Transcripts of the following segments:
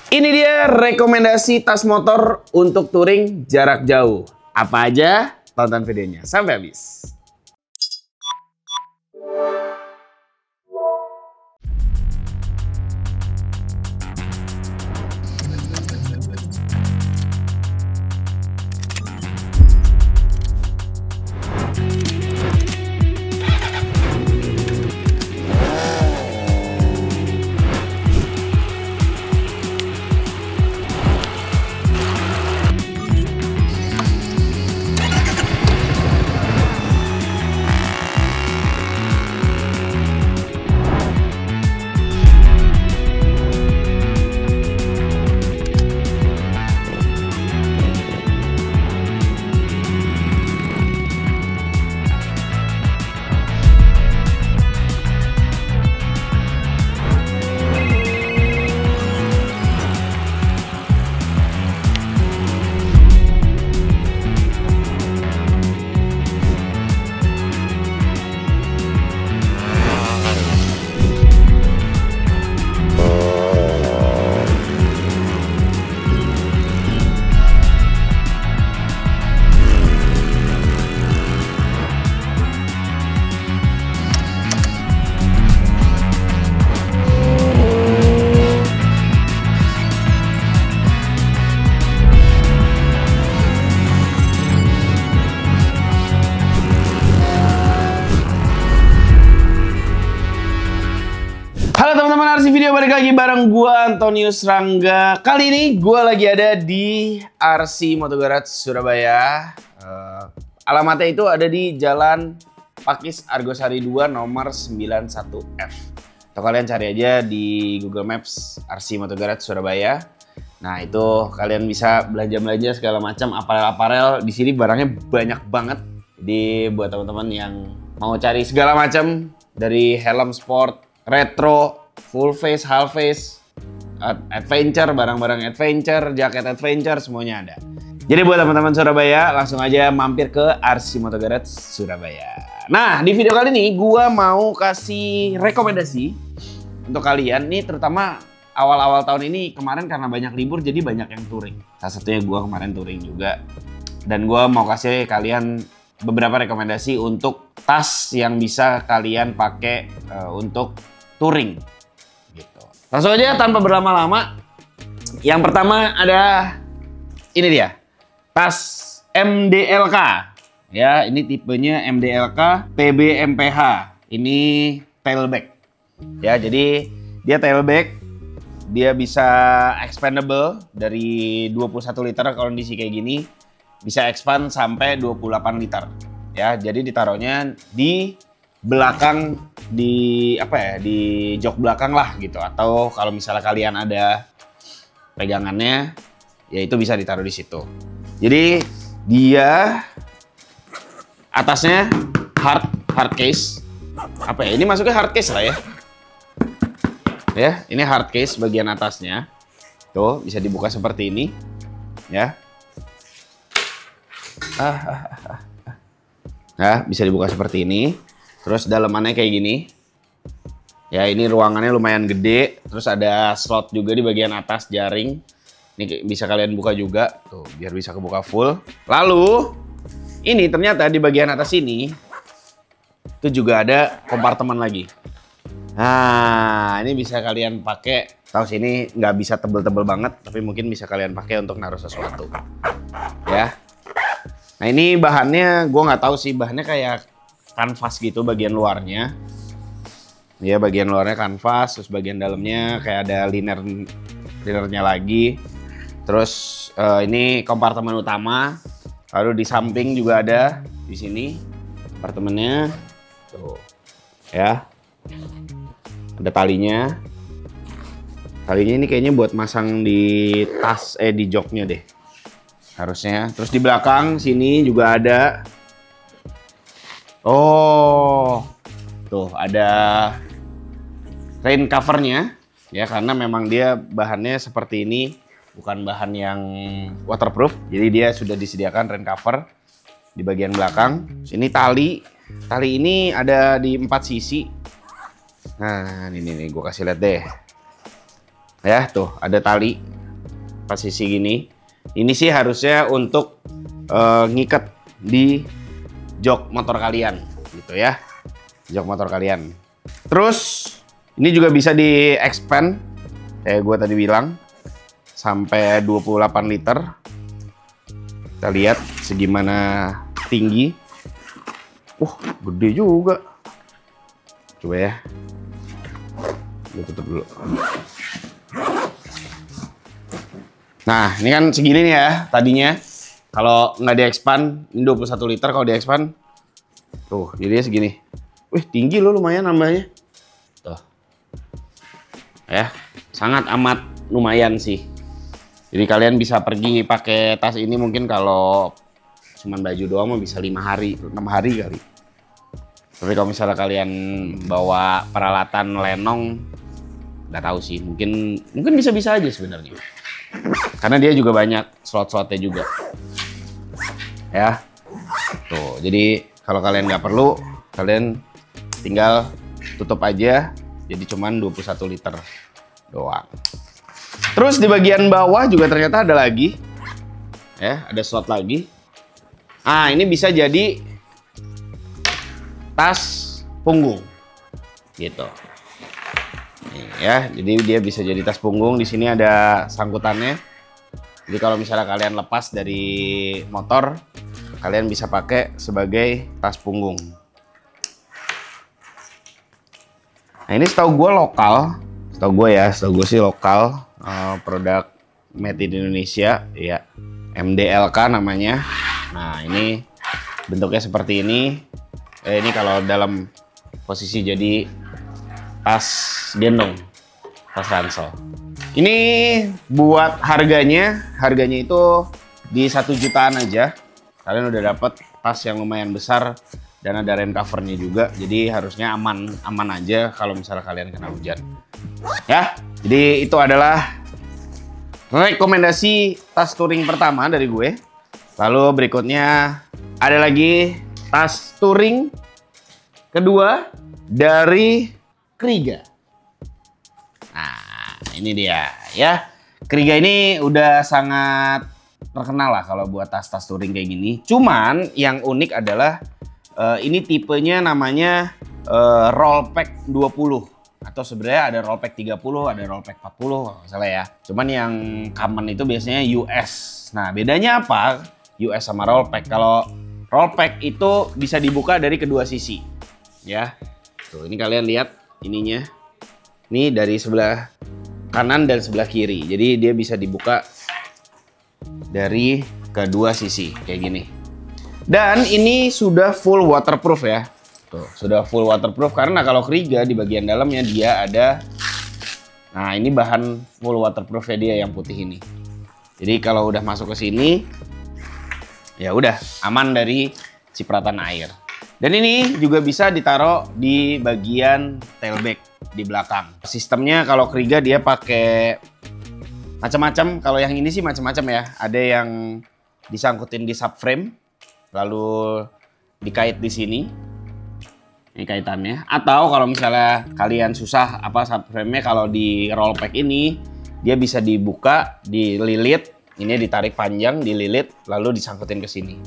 Ini dia rekomendasi tas motor untuk touring jarak jauh. Apa aja? Tonton videonya sampai habis. Halo teman-teman, RC Video balik lagi bareng gua Antonius Rangga. Kali ini gua lagi ada di RC Moto Garage Surabaya. Alamatnya itu ada di Jalan Pakis Argosari 2 nomor 91F. Atau kalian cari aja di Google Maps RC Moto Garage Surabaya. Nah, itu kalian bisa belanja-belanja segala macam aparel-aparel. Di sini barangnya banyak banget. Jadi buat teman-teman yang mau cari segala macam dari helm sport, retro, full face, half face, adventure, barang-barang adventure, jaket adventure, semuanya ada. Jadi buat teman-teman Surabaya, langsung aja mampir ke RC Moto Garage Surabaya. Nah, di video kali ini gua mau kasih rekomendasi untuk kalian nih, terutama awal-awal tahun ini. Kemarin karena banyak libur jadi banyak yang touring. Salah satunya gua kemarin touring juga. Dan gua mau kasih kalian beberapa rekomendasi untuk tas yang bisa kalian pakai untuk touring gitu. Langsung aja tanpa berlama-lama. Yang pertama ada ini dia. Tas MDLK. Ya, ini tipenya MDLK PBMPH. Ini tailback. Ya, jadi dia tailback. Dia bisa expandable dari 21 liter kondisi kayak gini. Bisa expand sampai 28 liter. Ya, jadi ditaruhnya di belakang, di jok belakang lah gitu, atau kalau misalnya kalian ada pegangannya ya itu bisa ditaruh di situ. Jadi dia atasnya hard case, ini masuknya hard case lah ya, ini hard case bagian atasnya tuh, bisa dibuka seperti ini ya. Nah, bisa dibuka seperti ini. Terus dalamannya kayak gini. Ya, ini ruangannya lumayan gede. Terus ada slot juga di bagian atas, jaring. Ini bisa kalian buka juga. Tuh, biar bisa kebuka full. Lalu, ini ternyata di bagian atas ini, itu juga ada kompartemen lagi. Nah, ini bisa kalian pakai. Tahu sini nggak bisa tebel-tebel banget, tapi mungkin bisa kalian pakai untuk naruh sesuatu. Ya. Nah, ini bahannya, gue nggak tahu sih, bahannya kayak kanvas gitu bagian luarnya. Ya, bagian luarnya kanvas, terus bagian dalamnya kayak ada linernya lagi. Terus ini kompartemen utama. Lalu di samping juga ada di sini kompartemennya. Tuh. Ya. Ada talinya. Talinya ini kayaknya buat masang di tas, di joknya deh. Harusnya. Terus di belakang sini juga ada. Oh, tuh ada rain covernya ya, karena memang dia bahannya seperti ini, bukan bahan yang waterproof. Jadi dia sudah disediakan rain cover di bagian belakang. Ini tali ini ada di 4 sisi. Nah, ini nih gue kasih lihat deh. Ya, tuh ada tali posisi gini. Ini sih harusnya untuk ngikat di jok motor kalian gitu ya. Jok motor kalian. Terus ini juga bisa di expand kayak gue tadi bilang sampai 28 liter. Kita lihat segimana tinggi. Gede juga. Coba ya. Gue tutup dulu. Nah, ini kan segini nih ya tadinya. Kalau nggak di-expand, ini 21 liter. Kalau di-expand, tuh jadinya segini. Wih, tinggi loh lumayan nambahnya. Tuh. Ya, sangat amat lumayan sih. Jadi kalian bisa pergi pakai tas ini mungkin kalau cuman baju doang mah bisa 5 hari, 6 hari kali. Tapi kalau misalnya kalian bawa peralatan lenong, nggak tahu sih, mungkin bisa-bisa aja sebenarnya. Karena dia juga banyak slot-slotnya juga. Ya. Tuh, jadi kalau kalian nggak perlu, kalian tinggal tutup aja. Jadi cuman 21 liter doang. Terus di bagian bawah juga ternyata ada lagi. Ya, ada slot lagi. Ah, ini bisa jadi tas punggung. Gitu. Nih ya, jadi dia bisa jadi tas punggung. Di sini ada sangkutannya. Jadi kalau misalnya kalian lepas dari motor, kalian bisa pakai sebagai tas punggung. Nah, ini setahu gue lokal, setahu gue sih lokal, produk made in Indonesia, ya, MDLK namanya. Nah, ini bentuknya seperti ini. Ini kalau dalam posisi jadi tas gendong, tas ransel. Ini buat harganya itu di 1 jutaan aja. Kalian udah dapet tas yang lumayan besar dan ada rain covernya juga. Jadi harusnya aman aja kalau misalnya kalian kena hujan. Ya, jadi itu adalah rekomendasi tas touring pertama dari gue. Lalu berikutnya ada lagi tas touring kedua dari Kriga. Nah, ini dia ya. Kriga ini udah sangat terkenal lah kalau buat tas-tas touring kayak gini. Cuman yang unik adalah ini tipenya namanya Rollpack 20. Atau sebenarnya ada Rollpack 30, ada Rollpack 40 kalau nggak salah ya. Cuman yang common itu biasanya US. Nah, bedanya apa US sama Rollpack? Kalau Rollpack itu bisa dibuka dari kedua sisi. Ya. Tuh, ini kalian lihat ininya. Ini dari sebelah kanan dan sebelah kiri. Jadi dia bisa dibuka dari kedua sisi kayak gini. Dan ini sudah full waterproof ya. Tuh, sudah full waterproof karena kalau Kriga di bagian dalamnya dia ada, nah ini bahan full waterproof ya dia yang putih ini. Jadi kalau udah masuk ke sini, ya udah aman dari cipratan air. Dan ini juga bisa ditaruh di bagian tailback di belakang. Sistemnya kalau Kriga dia pakai macam-macam. Kalau yang ini sih macam-macam ya. Ada yang disangkutin di subframe, lalu dikait di sini. Ini kaitannya. Atau kalau misalnya kalian susah subframe-nya, kalau di Rollpack ini dia bisa dibuka, dililit, ini ditarik panjang, dililit, lalu disangkutin ke sini.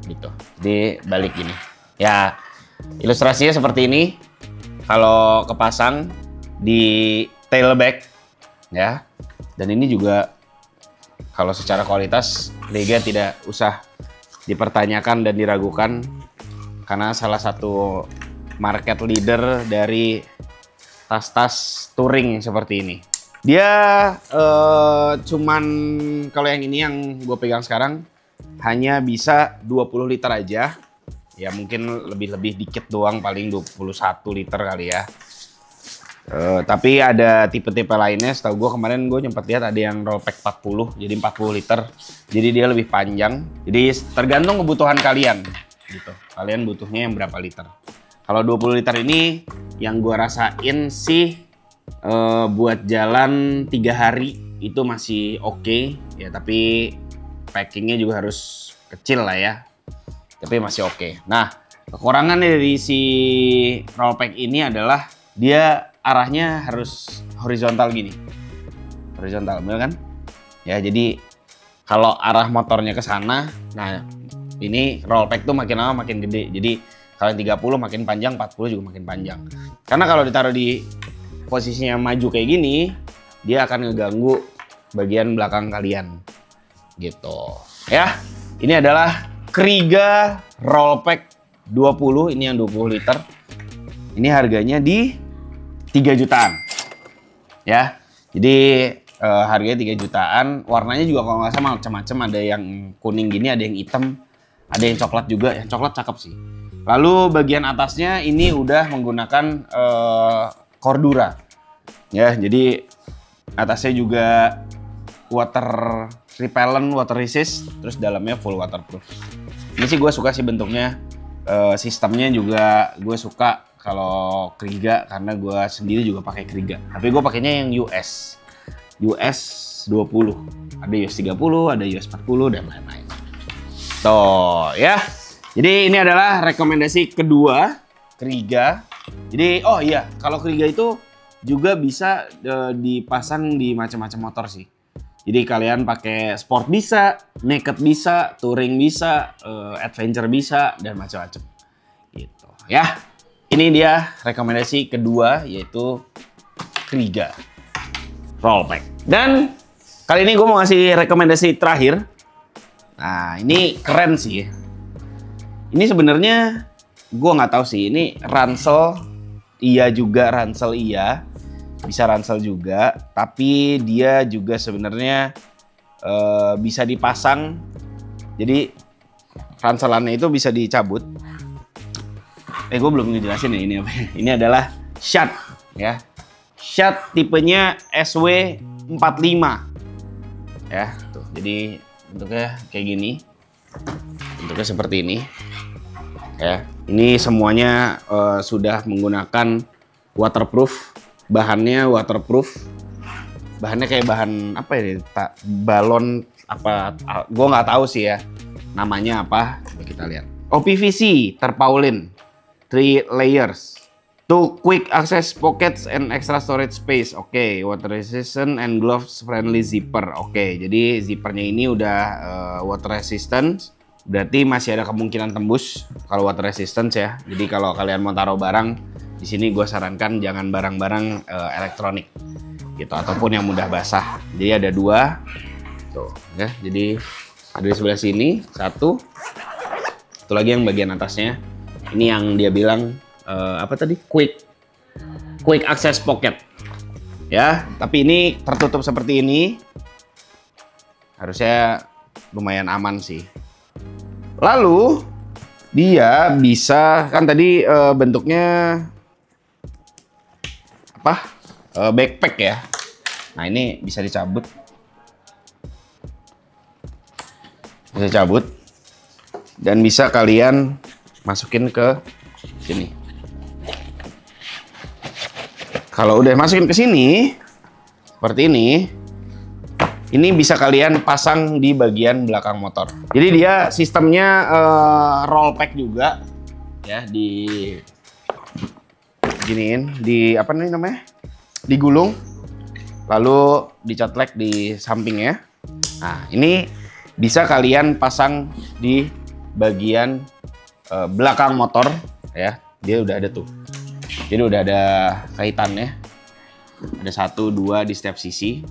Gitu. Jadi balik gini. Ya, ilustrasinya seperti ini. Kalau kepasang di tailback ya. Dan ini juga kalau secara kualitas Kriga tidak usah dipertanyakan dan diragukan karena salah satu market leader dari tas-tas touring seperti ini. Dia cuman kalau yang ini yang gue pegang sekarang hanya bisa 20 liter aja. Ya mungkin lebih dikit doang, paling 21 liter kali ya. Tapi ada tipe-tipe lainnya. Setahu gue kemarin gue sempat lihat ada yang Rollpack 40, jadi 40 liter. Jadi dia lebih panjang. Jadi tergantung kebutuhan kalian gitu. Kalian butuhnya yang berapa liter. Kalau 20 liter ini yang gue rasain sih buat jalan 3 hari itu masih oke ya, tapi packingnya juga harus kecil lah ya. Tapi masih oke. Nah, kekurangan dari si Rollpack ini adalah dia arahnya harus horizontal gini. Horizontal, bener kan? Ya, jadi kalau arah motornya ke sana, nah ini rollback tuh makin lama makin gede. Jadi kalau yang 30 makin panjang, 40 juga makin panjang. Karena kalau ditaruh di posisinya maju kayak gini, dia akan ngeganggu bagian belakang kalian. Gitu. Ya, ini adalah Kriga Rollpack 20, ini yang 20 liter. Ini harganya di 3 jutaan. Ya. Jadi harganya 3 jutaan. Warnanya juga kalau nggak salah macam-macam, ada yang kuning gini, ada yang hitam, ada yang coklat juga. Yang coklat cakep sih. Lalu bagian atasnya ini udah menggunakan Cordura. Ya, jadi atasnya juga water repellent, water resist, terus dalamnya full waterproof. Ini sih gue suka sih bentuknya, sistemnya juga gue suka kalau Kriga karena gue sendiri juga pakai Kriga. Tapi gue pakainya yang US 20, ada US 30, ada US 40 dan lain-lain. Tuh ya. Jadi ini adalah rekomendasi kedua Kriga. Jadi oh iya, kalau Kriga itu juga bisa dipasang di macam-macam motor sih. Jadi kalian pakai sport bisa, naked bisa, touring bisa, adventure bisa, dan macam-macam. Gitu ya. Ini dia rekomendasi kedua, yaitu Kriga Rollback. Dan kali ini gue mau ngasih rekomendasi terakhir. Nah ini keren sih. Ini sebenarnya gue nggak tahu sih. Ini ransel iya juga, ransel iya. Bisa ransel juga, tapi dia juga sebenarnya bisa dipasang. Jadi ranselannya itu bisa dicabut. Gue belum ngejelasin ya ini apa. Ini adalah Shad ya. Shad tipenya SW45 ya. Tuh, jadi bentuknya kayak gini. Bentuknya seperti ini. Ya, ini semuanya sudah menggunakan waterproof. Bahannya waterproof, bahannya kayak bahan apa ya, balon apa, gue nggak tahu sih ya namanya apa. Coba kita lihat. Oh, PVC terpaulin 3 layers, 2 quick access pockets and extra storage space. Oke, water resistant and gloves friendly zipper. Oke, jadi zippernya ini udah water resistant, berarti masih ada kemungkinan tembus kalau water resistant ya. Jadi kalau kalian mau taruh barang di sini, gue sarankan jangan barang-barang elektronik gitu, ataupun yang mudah basah. Jadi ada 2 tuh ya. Jadi ada di sebelah sini 1, satu lagi yang bagian atasnya. Ini yang dia bilang apa tadi, quick access pocket ya. Tapi ini tertutup seperti ini, harusnya lumayan aman sih. Lalu dia bisa, kan tadi bentuknya apa, backpack ya. Nah ini bisa dicabut, dan bisa kalian masukin ke sini. Kalau udah masukin ke sini seperti ini bisa kalian pasang di bagian belakang motor. Jadi dia sistemnya rollback juga ya, di giniin, di apa nih namanya, digulung lalu dicetlek di sampingnya. Nah ini bisa kalian pasang di bagian belakang motor ya. Dia udah ada tuh, jadi udah ada kaitannya, ada 1, 2 di setiap sisi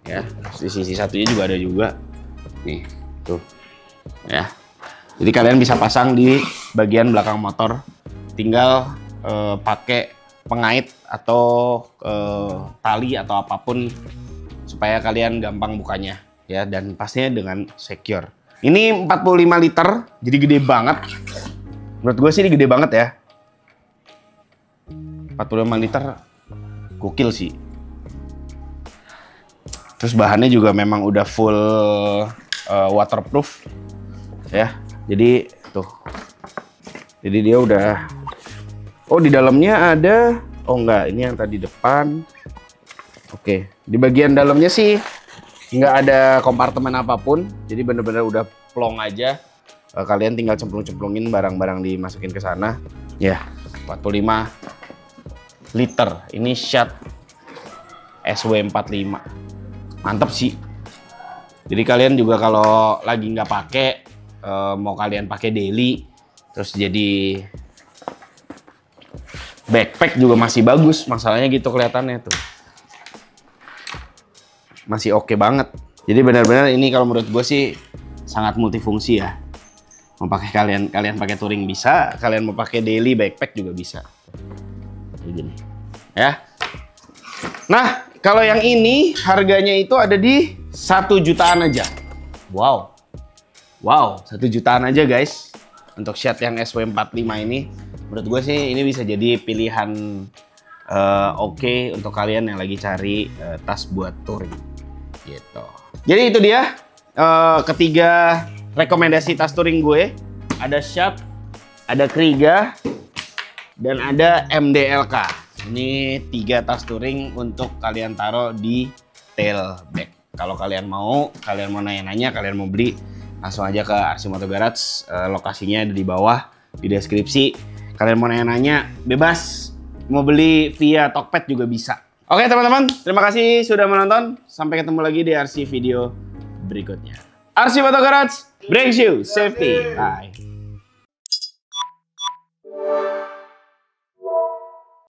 ya. Di sisi satunya juga ada juga nih tuh ya. Jadi kalian bisa pasang di bagian belakang motor, tinggal pakai pengait atau tali atau apapun supaya kalian gampang bukanya ya, dan pastinya dengan secure. Ini 45 liter, jadi gede banget. Menurut gue sih ini gede banget ya. 45 liter gokil sih. Terus bahannya juga memang udah full waterproof ya. Jadi tuh, jadi dia udah, oh di dalamnya ada, oh enggak, ini yang tadi depan. Oke, di bagian dalamnya sih nggak ada kompartemen apapun, jadi bener-bener udah plong aja. Kalian tinggal cemplung-cemplungin barang-barang, dimasukin ke sana. Ya, 45 liter. Ini Shad SW45. Mantep sih. Jadi kalian juga kalau lagi nggak pakai, mau kalian pakai daily, terus jadi backpack juga masih bagus. Masalahnya gitu kelihatannya tuh. Masih oke banget. Jadi benar-benar ini kalau menurut gue sih sangat multifungsi ya. Mau pakai kalian pakai touring bisa, kalian mau pakai daily backpack juga bisa. Kayak gini. Ya. Nah, kalau yang ini harganya itu ada di 1 jutaan aja. Wow. Wow, 1 jutaan aja guys. Untuk Shed yang SW45 ini. Menurut gue sih ini bisa jadi pilihan oke untuk kalian yang lagi cari tas buat touring. Gitu. Jadi itu dia ketiga rekomendasi tas touring gue. Ada Shed, ada Kriega, dan ada MDLK. Ini 3 tas touring untuk kalian taruh di tailback. Kalau kalian mau nanya-nanya, kalian mau beli, langsung aja ke RC Moto Garage. Lokasinya ada di bawah di deskripsi. Kalian mau nanya-nanya, bebas. Mau beli via Tokped juga bisa. Oke teman-teman, terima kasih sudah menonton. Sampai ketemu lagi di RC video berikutnya. RC Moto Garage brings you safety. Bye.